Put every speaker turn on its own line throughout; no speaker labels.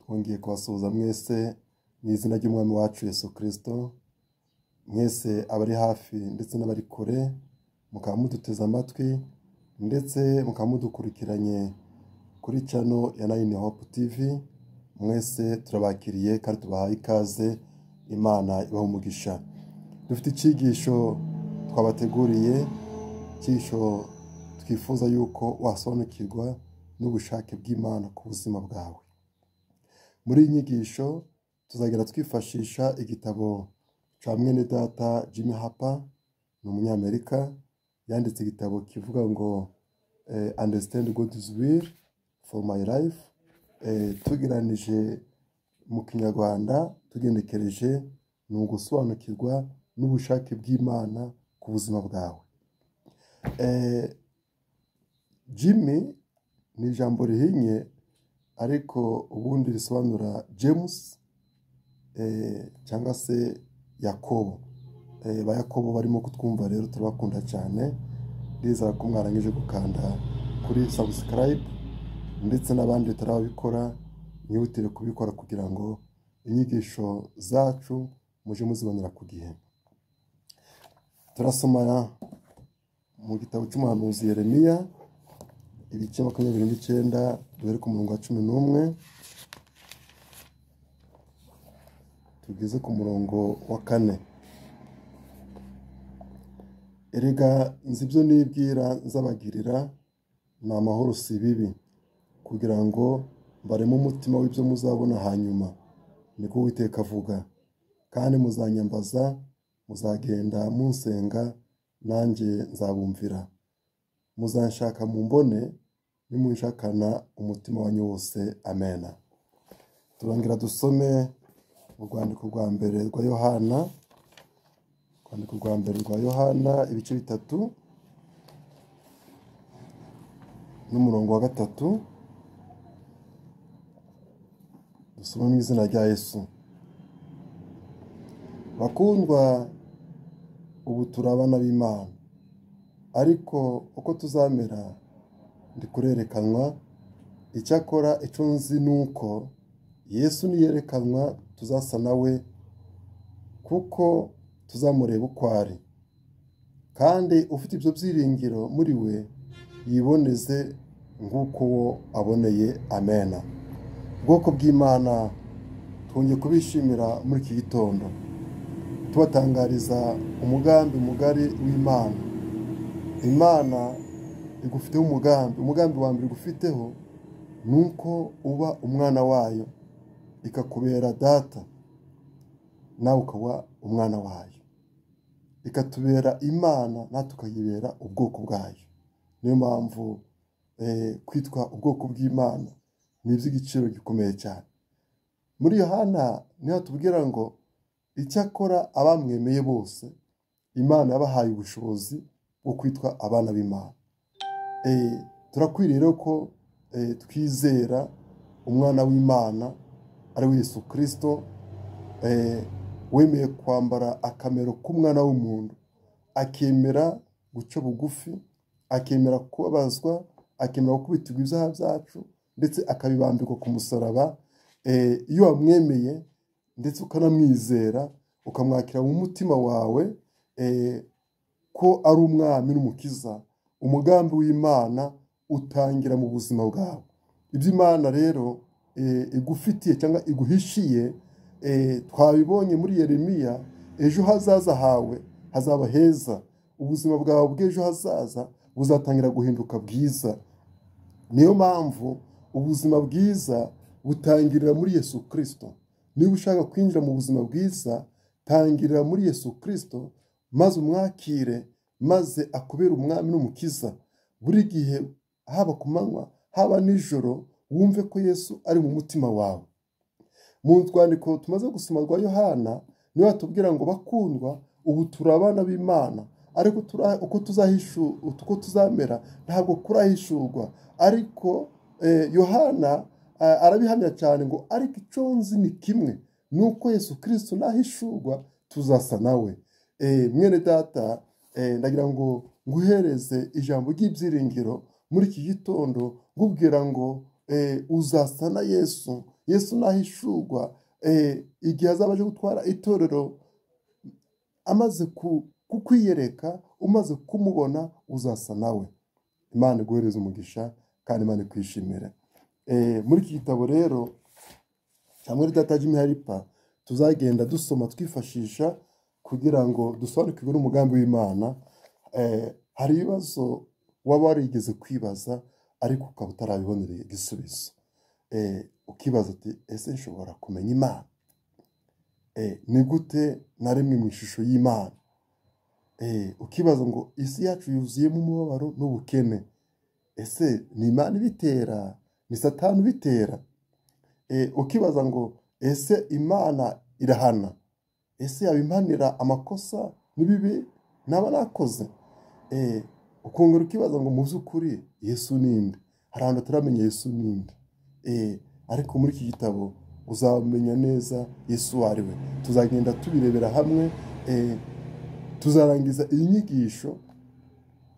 twongeye kubasuhuza mwese mu izina ry'umwami wacu Yesu Kristo. Mwese abari hafi ndetse n'abari kure, mukaba muduteze amatwi ndetse mukaba mudukurikiranye kuri channel ya Nine Hope TV. Mwese turabakiriye kandi tubahaye ikaze. Imana ibahe umugisha. Dufite icyigisho twabateguriye, icyigisho twifuza yuko wasobanukirwa n'ubushake bw'Imana ku buzima bwawe. Muri iyi nyigisho tuzagera twifashisha igitabo cya mwene data Jimmy Harper, ni umunyamerika, yanditse igitabo kivuga ngo Understand God's Will for My Life. Tugeranije mu Kinyarwanda tugendekereje ni ugusobanukirwa n'ubushake bw'Imana ku buzima bwawe. Jimmy ni ijambo rihinnye ariko ubundi risobanura James cyangwa se Yakobo. Ba Yakobo barimo kutwumva rero turabakunda cyane. Ndizera ko mwarangije gukanda kuri subscribe ndetse n'abandi tarabikora, mwihutire kubikora kugira ngo inyigisho zacu muje muzibonera ku gihe. Turasoma mu gitabo cy'umuhanuzi Yeremiya ibice 29 duhere ku murongo wa 11 tugeze ku murongo wa 4. Erega nzi ibyo nibwira nzabagirira, ni amahoro si bibi, kugira ngo mbaremo umutima w'ibyo muzabona hanyuma, niko Uwiteka avuga. Kandi muzanyambaza, muzagenda munsenga, nanjye nzabumvira. Muzanshaka mu mbone, nimunshakana umutima wanyu wose. Amen. Turongera dusome mu rwandiko rwa mbere rwa Yohana, ibice 3 n'umurongo wa 3. Dusoma mu izina rya Yesu. Bakundwa, ubu turabana b'Imana, ariko uko tuzamera ndi kurerekanwa. Icyakora icyo nzi nuko Yesu niyerekanwa tuzasa nawe, kuko tuzamureba uko ari. Kandi ufite ibyo byiringiro muri we yiboneze nk'uko wo aboneye. Amen. Ubwoko bw'Imana, twongeye kubishimira muri iki gitondo, tubatangariza umugambi mugari w'Imana. Imana igufiteho umugambi wa mbere igufiteho nuko uba umwana wayo, ikakubera data, nawe ukaba umwana wayo, ikatubera Imana natwe tukayibera ubwoko bwayo. Niyo mpamvu kwitwa ubwoko bw'Imana ni iby'igiciro gikomeye cyane. Muri Yohana niho tubwira ngo icyakora abamwemeye bose Imana yabahaye ubushobozi bwo kwitwa abana b'Imana. Turakwiriye rero ko twizera umwana w'Imana ari we Yesu Kristo, wemeye kwambara akamero k'umwana w'umuntu, akemera guca bugufi, akemera kubabazwa, akemera gukubitirwa ibyaha byacu ndetse akabibambirwa ku musaraba. Iyo wamwemeye ndetse ukanamwizera, ukamwakira mu mutima wawe ko ari umwami n'umukiza, umugambi w'Imana utangira mu buzima bwawe. Ibyo Imana rero igufitiye cyangwa iguhishiye, twabibonye muri Yeremiya. Ejo hazaza hawe hazaba heza, ubuzima bwawe bw'ejo hazaza buzatangira guhinduka bwiza. Niyo mpamvu ubuzima bwiza butangirira muri Yesu Kristo. Niba ushaka kwinjira mu buzima bwiza, tangirira muri Yesu Kristo, maze umwakire, maze akubera umwami n'umukiza. Buri gihe, haba ku manywa haba nijoro, wumve ko Yesu ari mu mutima wawe. Mu rwandiko tumaze gusoma rwa Yohana niho atubwira ngo bakundwa, ubu turabana b'Imana, ariko uko tuzamera ntabwo kurahishurwa. Ariko Yohana arabihamya cyane ngo ariko icyo nzi ni kimwe, nuko Yesu Kristo nahishurwa tuzasa nawe. Mwene data, ndagira ngo nguhereze ijambo ry'ibyiringiro muri iki gitondo, ngubwira ngo uzasa na Yesu Yesu nahishurwa igihe azaba aje gutwara itorero amaze kukwiyereka, umaze kumubona uzasa nawe. Imana iguhereze umugisha kandi Imana ikwishimire. Muri iki gitabo rero cyangwa data Jimmy Haripa tuzagenda dusoma twifashisha kugira ngo dusobanukirwe n'umugambi w'Imana. Hari ibibazo waba warigeze kwibaza ariko ukaba utarabibonera igisubizo. Ukibaza ati ese nshobora kumenya Imana? Ni gute naremwe mu ishusho y'Imana? Ukibaza ngo isi yacu yuzuyemo umubabaro n'ubukene. Ese ni Imana ibitera? Ni Satani ubitera? Ukibaza ngo ese Imana irahana? Ese yabimpanira amakosa n'ibibi naba nakoze? Ukongera ukibaza ngo mu by'ukuri Yesu ninde? Hari ahantu turamenya Yesu ninde. Ariko muri iki gitabo uzamenya neza Yesu uwo ari we. Tuzagenda tubirebera hamwe, tuzarangiza iyi nyigisho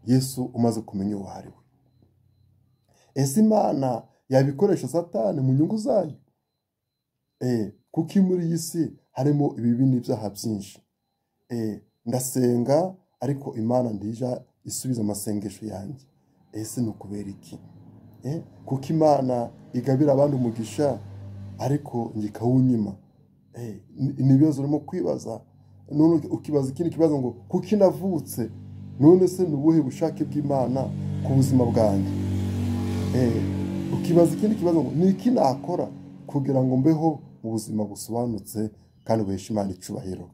Yesu umaze kumenya uwo ari we. Ese Imana yabikoresha Satani mu nyungu zayo? Kuko muri iyi si harimo ibibi n'ibyaha byinshi. Ndasenga ariko Imana ndija isubiza amasengesho yanjye. Ese ni ukubera iki? Kuko Imana igabira abandi umugisha ariko njye ikawunyima. Ni ibibazo urimo kwibaza. None ukibaza ikindi kibazo ngo kuko navutse, none se ni ubuhe bushake bw'Imana ku buzima bwanjye? Ukibaza ikindi kibazo ngo ni iki nakora kugira ngo mbeho mu buzima busobanutse kandi buhesha Imana icubahiro.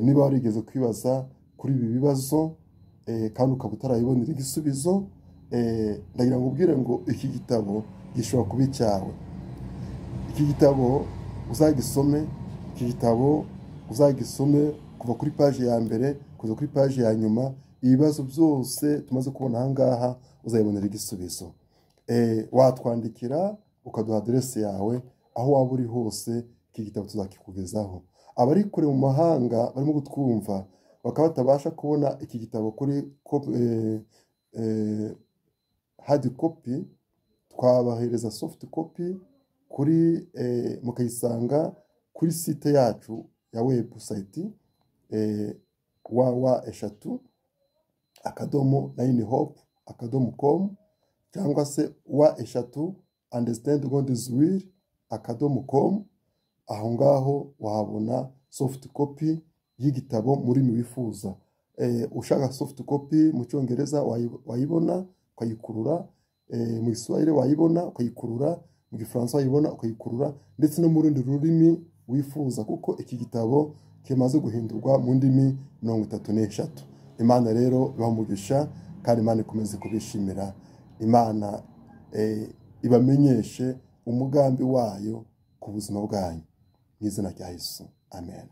Niba warigeze kwibaza kuri ibi bibazo kandi ukaba utarayibonera igisubizo, ndagira ngo ubwire ngo iki gitabo gishobora kuba icyawe. Iki gitabo uzagisome, iki gitabo uzagisome kuva kuri paji ya mbere kuza kuri paji ya nyuma. Ibibazo byose tumaze kubona aha ngaha uzayibonera igisubizo. Watwandikira ukaduha aderesi yawe, aho waba uri hose iki gitabo tuzakikugezaho. Abari kure mu mahanga barimo gutwumva bakaba batabasha kubona iki gitabo kuri hard copy, twabahereza soft copy kuri mukayisanga kuri site yacu ya website www.9hope.com cyangwa se understandgodiswill.com. aho ngaho wahabona soft copy y'igitabo muri wifuza. Ushaka soft copy mu cyongereza wayibona ukayikurura, mu Giswahili wayibona ukayikurura, mu Gifaransa wayibona ukayikurura, ndetse no mu rundi rurimi wifuza, kuko iki gitabo kimaze guhindurwa mu ndimi 33. Imana rero ibamugisha kandi Imana ikomeze kubishimira. Imana ibamenyeshe umugambi wayo ku buzima bwanyu. Mu izina rya Yesu, amen.